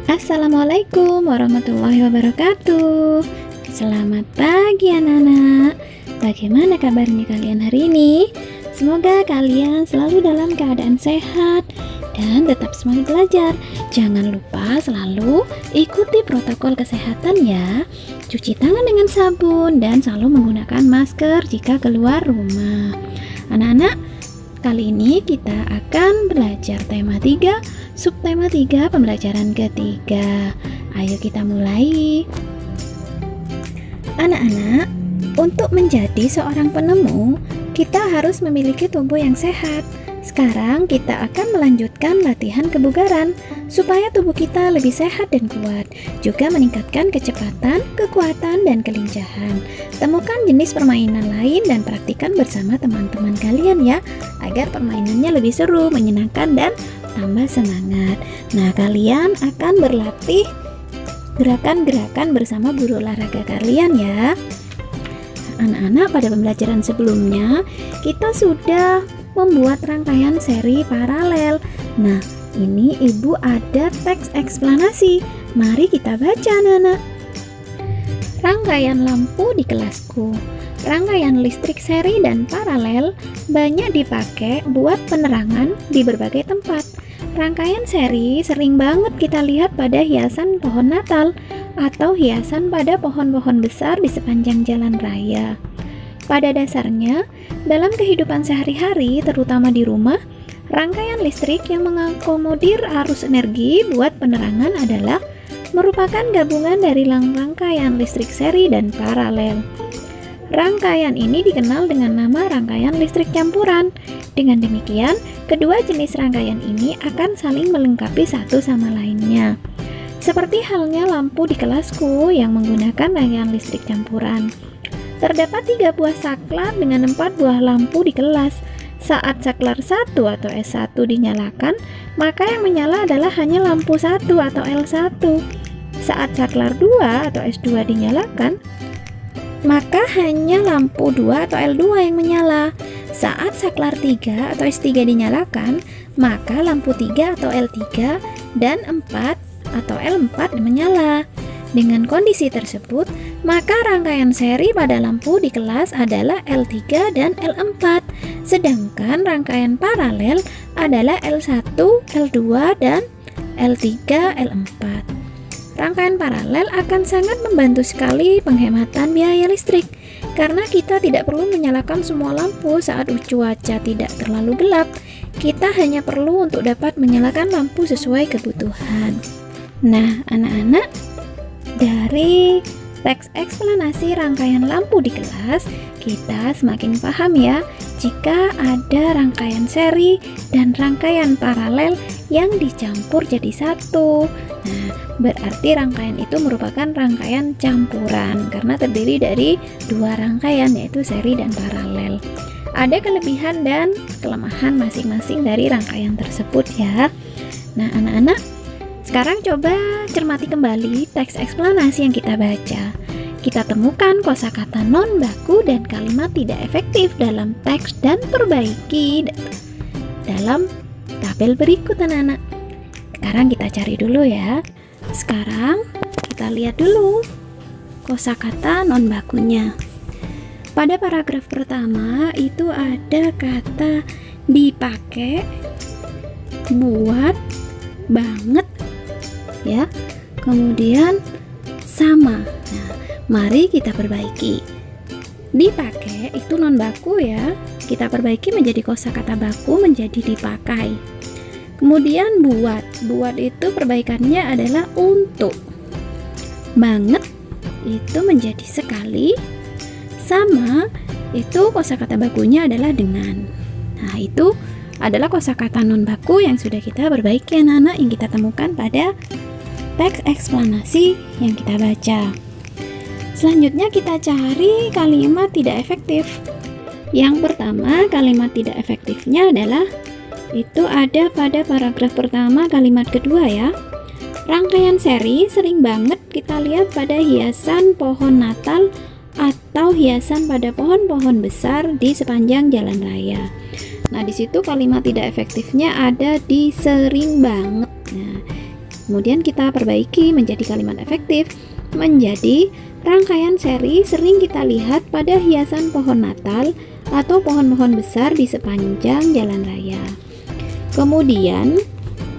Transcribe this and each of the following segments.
Assalamualaikum warahmatullahi wabarakatuh. Selamat pagi anak-anak. Bagaimana kabarnya kalian hari ini? Semoga kalian selalu dalam keadaan sehat dan tetap semangat belajar. Jangan lupa selalu ikuti protokol kesehatan ya. Cuci tangan dengan sabun dan selalu menggunakan masker jika keluar rumah. Anak-anak, kali ini kita akan belajar tema 3, subtema 3, pembelajaran ketiga. Ayo kita mulai. Anak-anak, untuk menjadi seorang penemu, kita harus memiliki tubuh yang sehat. Sekarang kita akan melanjutkan latihan kebugaran supaya tubuh kita lebih sehat dan kuat, juga meningkatkan kecepatan, kekuatan, dan kelincahan. Temukan jenis permainan lain dan praktikkan bersama teman-teman kalian ya, agar permainannya lebih seru, menyenangkan, dan tambah semangat. Nah, kalian akan berlatih gerakan-gerakan bersama guru olahraga kalian ya. Anak-anak, pada pembelajaran sebelumnya kita sudah membuat rangkaian seri paralel. Nah, ini ibu ada teks eksplanasi. Mari kita baca anak-anak. Rangkaian lampu di kelasku. Rangkaian listrik seri dan paralel banyak dipakai buat penerangan di berbagai tempat. Rangkaian seri sering banget kita lihat pada hiasan pohon Natal atau hiasan pada pohon-pohon besar di sepanjang jalan raya. Pada dasarnya, dalam kehidupan sehari-hari, terutama di rumah, rangkaian listrik yang mengakomodir arus energi buat penerangan adalah merupakan gabungan dari rangkaian listrik seri dan paralel. Rangkaian ini dikenal dengan nama rangkaian listrik campuran. Dengan demikian, kedua jenis rangkaian ini akan saling melengkapi satu sama lainnya. Seperti halnya lampu di kelasku yang menggunakan rangkaian listrik campuran. Terdapat 3 buah saklar dengan 4 buah lampu di kelas. Saat saklar 1 atau S1 dinyalakan, maka yang menyala adalah hanya lampu 1 atau L1. Saat saklar 2 atau S2 dinyalakan, maka hanya lampu 2 atau L2 yang menyala. Saat saklar 3 atau S3 dinyalakan, maka lampu 3 atau L3 dan 4 atau L4 menyala. Dengan kondisi tersebut, maka rangkaian seri pada lampu di kelas adalah L3 dan L4, sedangkan rangkaian paralel adalah L1, L2, dan L3, L4. Rangkaian paralel akan sangat membantu sekali penghematan biaya listrik, karena kita tidak perlu menyalakan semua lampu saat cuaca tidak terlalu gelap. Kita hanya perlu untuk dapat menyalakan lampu sesuai kebutuhan. Nah, anak-anak, dari teks eksplanasi rangkaian lampu di kelas, kita semakin paham ya, jika ada rangkaian seri dan rangkaian paralel yang dicampur jadi satu. Nah, berarti rangkaian itu merupakan rangkaian campuran karena terdiri dari 2 rangkaian, yaitu seri dan paralel. Ada kelebihan dan kelemahan masing-masing dari rangkaian tersebut ya. Nah, anak-anak, sekarang coba cermati kembali teks eksplanasi yang kita baca. Kita temukan kosakata non baku dan kalimat tidak efektif dalam teks dan perbaiki dalam tabel berikut anak-anak. Sekarang kita cari dulu ya. Sekarang kita lihat dulu kosakata non bakunya. Pada paragraf pertama itu ada kata dipakai, buat, banget ya, kemudian sama. Nah, mari kita perbaiki. Dipakai itu non baku ya, kita perbaiki menjadi kosakata baku menjadi dipakai. Kemudian buat itu perbaikannya adalah untuk. Banget itu menjadi sekali. Sama itu kosakata bakunya adalah dengan. Nah, itu adalah kosakata non baku yang sudah kita perbaiki anak-anak, yang kita temukan pada teks eksplanasi yang kita baca. Selanjutnya kita cari kalimat tidak efektif. Yang pertama, kalimat tidak efektifnya adalah itu ada pada paragraf pertama kalimat kedua ya. Rangkaian seri sering banget kita lihat pada hiasan pohon Natal atau atau hiasan pada pohon-pohon besar di sepanjang jalan raya. Nah, di situ kalimat tidak efektifnya ada di sering banget. Nah, kemudian kita perbaiki menjadi kalimat efektif menjadi rangkaian seri sering kita lihat pada hiasan pohon Natal atau pohon-pohon besar di sepanjang jalan raya. Kemudian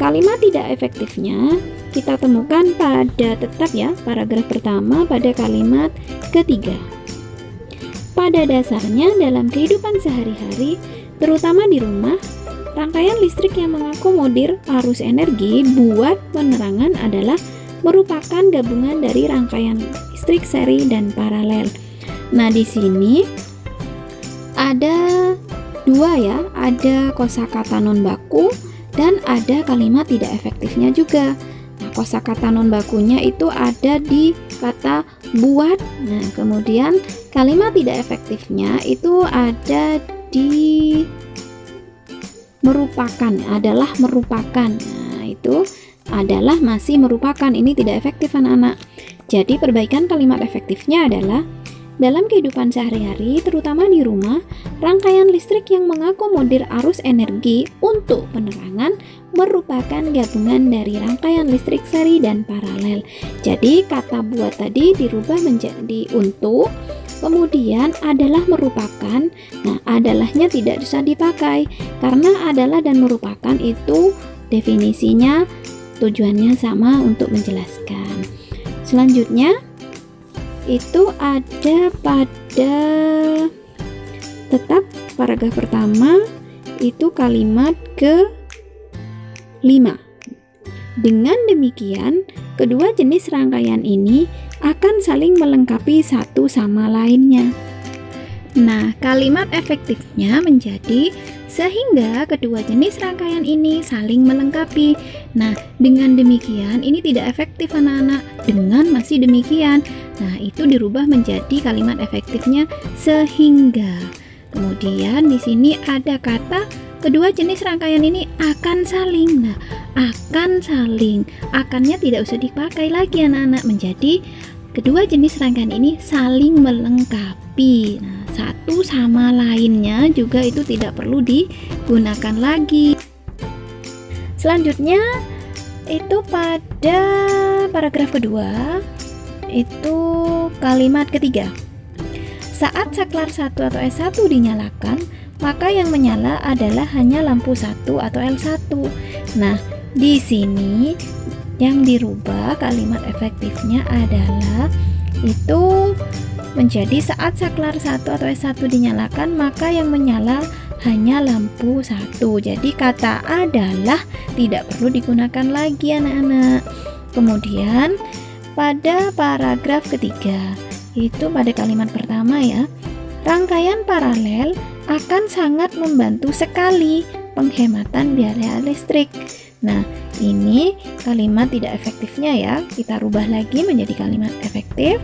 kalimat tidak efektifnya kita temukan pada tetap ya paragraf pertama pada kalimat ketiga. Pada dasarnya dalam kehidupan sehari-hari, terutama di rumah, rangkaian listrik yang mengakomodir arus energi buat penerangan adalah merupakan gabungan dari rangkaian listrik seri dan paralel. Nah, di sini ada dua ya, ada kosakata non baku dan ada kalimat tidak efektifnya juga. Nah, kosakata non bakunya itu ada di kata buat. Nah, kemudian kalimat tidak efektifnya itu ada di merupakan, adalah merupakan. Nah, itu adalah masih merupakan, ini tidak efektif anak-anak. Jadi perbaikan kalimat efektifnya adalah dalam kehidupan sehari-hari, terutama di rumah, rangkaian listrik yang mengakomodir arus energi untuk penerangan merupakan gabungan dari rangkaian listrik seri dan paralel. Jadi kata buat tadi dirubah menjadi untuk, kemudian adalah merupakan. Nah, adalahnya tidak bisa dipakai karena adalah dan merupakan itu definisinya tujuannya sama untuk menjelaskan. Selanjutnya itu ada pada tetap paragraf pertama itu kalimat ke-5. Dengan demikian, kedua jenis rangkaian ini akan saling melengkapi satu sama lainnya. Nah, kalimat efektifnya menjadi sehingga kedua jenis rangkaian ini saling melengkapi. Nah, dengan demikian ini tidak efektif anak-anak. Dengan masih demikian. Nah, itu dirubah menjadi kalimat efektifnya sehingga. Kemudian di sini ada kata kedua jenis rangkaian ini akan saling. Nah, akan saling. Akannya tidak usah dipakai lagi anak-anak, menjadi kedua jenis rangkaian ini saling melengkapi. Nah, satu sama lainnya juga itu tidak perlu digunakan lagi. Selanjutnya itu pada paragraf kedua itu kalimat ketiga. Saat saklar 1 atau S1 dinyalakan, maka yang menyala adalah hanya lampu 1 atau L1. Nah, di sini yang dirubah kalimat efektifnya adalah itu menjadi saat saklar 1 atau S1 dinyalakan, maka yang menyala hanya lampu 1. Jadi kata adalah tidak perlu digunakan lagi anak-anak. Kemudian pada paragraf ketiga itu pada kalimat pertama ya, rangkaian paralel akan sangat membantu sekali penghematan biaya listrik. Nah, ini kalimat tidak efektifnya ya, kita rubah lagi menjadi kalimat efektif.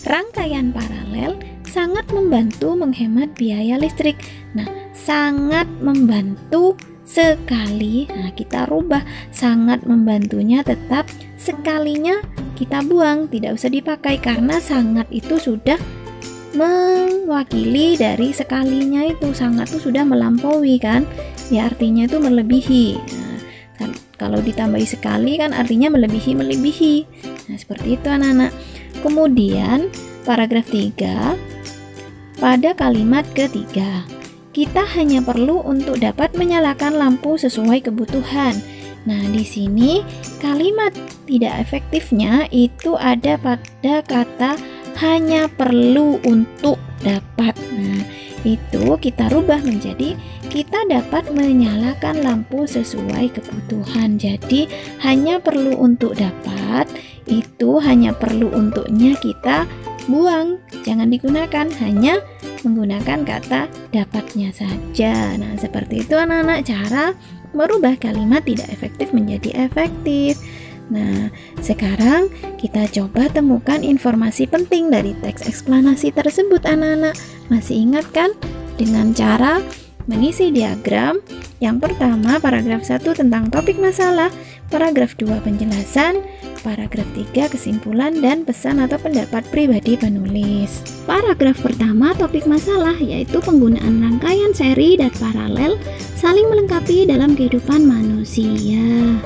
Rangkaian paralel sangat membantu menghemat biaya listrik. Nah, sangat membantu sekali. Nah, kita rubah sangat membantunya tetap, sekalinya kita buang, tidak usah dipakai karena sangat itu sudah mewakili dari sekalinya itu. Sangat itu sudah melampaui kan, ya artinya itu melebihi. Nah, kan, kalau ditambahi sekali kan artinya melebihi. Nah, seperti itu anak-anak. Kemudian paragraf 3 pada kalimat ketiga, kita hanya perlu untuk dapat menyalakan lampu sesuai kebutuhan. Nah, di sini kalimat tidak efektifnya itu ada pada kata hanya perlu untuk dapat. Nah, itu kita rubah menjadi kita dapat menyalakan lampu sesuai kebutuhan. Jadi hanya perlu untuk dapat, itu hanya perlu untuknya kita buang, jangan digunakan, hanya menggunakan kata dapatnya saja. Nah, seperti itu anak-anak cara merubah kalimat tidak efektif menjadi efektif. Nah, sekarang kita coba temukan informasi penting dari teks eksplanasi tersebut anak-anak. Masih ingat kan? Dengan cara mengisi diagram. Yang pertama paragraf 1 tentang topik masalah, paragraf 2 penjelasan, paragraf 3 kesimpulan dan pesan atau pendapat pribadi penulis. Paragraf pertama topik masalah yaitu penggunaan rangkaian seri dan paralel saling melengkapi dalam kehidupan manusia.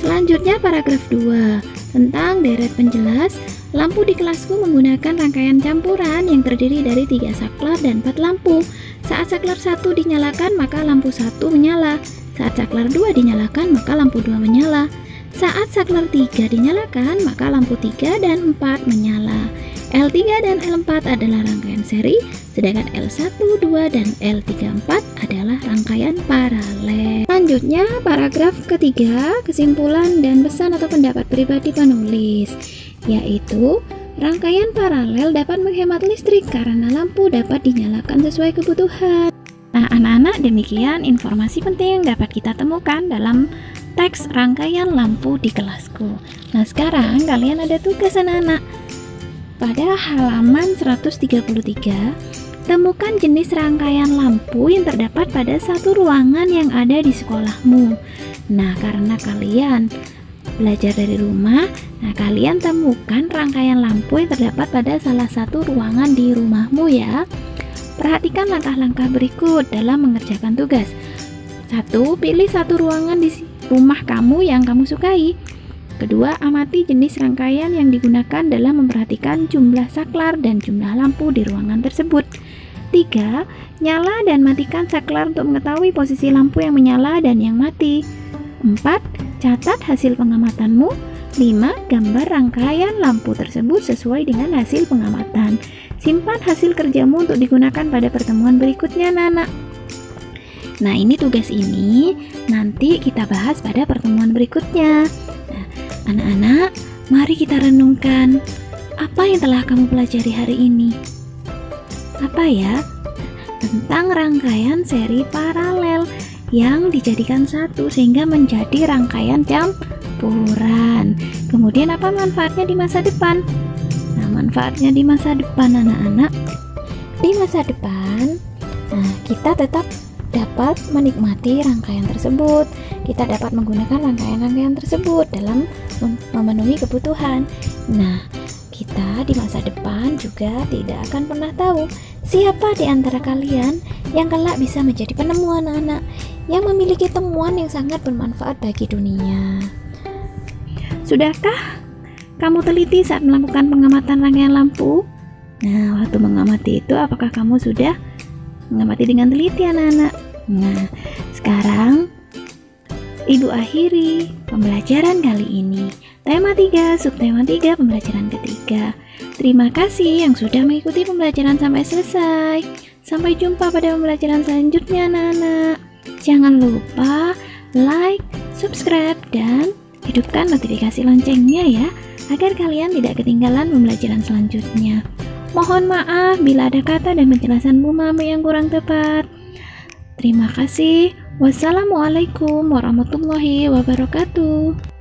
Selanjutnya paragraf 2 tentang deret penjelas. Lampu di kelasku menggunakan rangkaian campuran yang terdiri dari 3 saklar dan 4 lampu. Saat saklar 1 dinyalakan maka lampu 1 menyala. Saat saklar 2 dinyalakan maka lampu 2 menyala. Saat saklar 3 dinyalakan maka lampu 3 dan 4 menyala. L3 dan L4 adalah rangkaian seri, sedangkan L1, 2, dan L3, 4 adalah rangkaian paralel. Selanjutnya paragraf ketiga kesimpulan dan pesan atau pendapat pribadi penulis, yaitu rangkaian paralel dapat menghemat listrik karena lampu dapat dinyalakan sesuai kebutuhan. Nah, anak-anak, demikian informasi penting yang dapat kita temukan dalam teks rangkaian lampu di kelasku. Nah, sekarang kalian ada tugas anak-anak. Pada halaman 133, temukan jenis rangkaian lampu yang terdapat pada satu ruangan yang ada di sekolahmu. Nah, karena kalian belajar dari rumah, nah kalian temukan rangkaian lampu yang terdapat pada salah satu ruangan di rumahmu ya. Perhatikan langkah-langkah berikut dalam mengerjakan tugas. 1. Pilih satu ruangan di rumah kamu yang kamu sukai. Kedua, amati jenis rangkaian yang digunakan dalam memperhatikan jumlah saklar dan jumlah lampu di ruangan tersebut. 3. Nyala dan matikan saklar untuk mengetahui posisi lampu yang menyala dan yang mati. 4. Catat hasil pengamatanmu. 5. Gambar rangkaian lampu tersebut sesuai dengan hasil pengamatan. Simpan hasil kerjamu untuk digunakan pada pertemuan berikutnya, anak-anak. Nah, ini tugas ini nanti kita bahas pada pertemuan berikutnya. Nah, anak-anak, mari kita renungkan apa yang telah kamu pelajari hari ini. Apa ya? Tentang rangkaian seri paralel yang dijadikan satu sehingga menjadi rangkaian campuran. Kemudian apa manfaatnya di masa depan? Nah, manfaatnya di masa depan anak-anak. Di masa depan, nah, kita tetap dapat menikmati rangkaian tersebut. Kita dapat menggunakan rangkaian-rangkaian tersebut dalam memenuhi kebutuhan. Nah, kita di masa depan juga tidak akan pernah tahu siapa di antara kalian yang kelak bisa menjadi penemu anak-anak yang memiliki temuan yang sangat bermanfaat bagi dunia. Sudahkah kamu teliti saat melakukan pengamatan rangkaian lampu? Nah, waktu mengamati itu apakah kamu sudah mengamati dengan teliti anak-anak? Nah, sekarang Ibu akhiri pembelajaran kali ini. Tema 3, subtema 3, pembelajaran ketiga. Terima kasih yang sudah mengikuti pembelajaran sampai selesai. Sampai jumpa pada pembelajaran selanjutnya anak-anak. Jangan lupa like, subscribe, dan hidupkan notifikasi loncengnya ya, agar kalian tidak ketinggalan pembelajaran selanjutnya. Mohon maaf bila ada kata dan penjelasan Bu Mami yang kurang tepat. Terima kasih. Wassalamualaikum warahmatullahi wabarakatuh.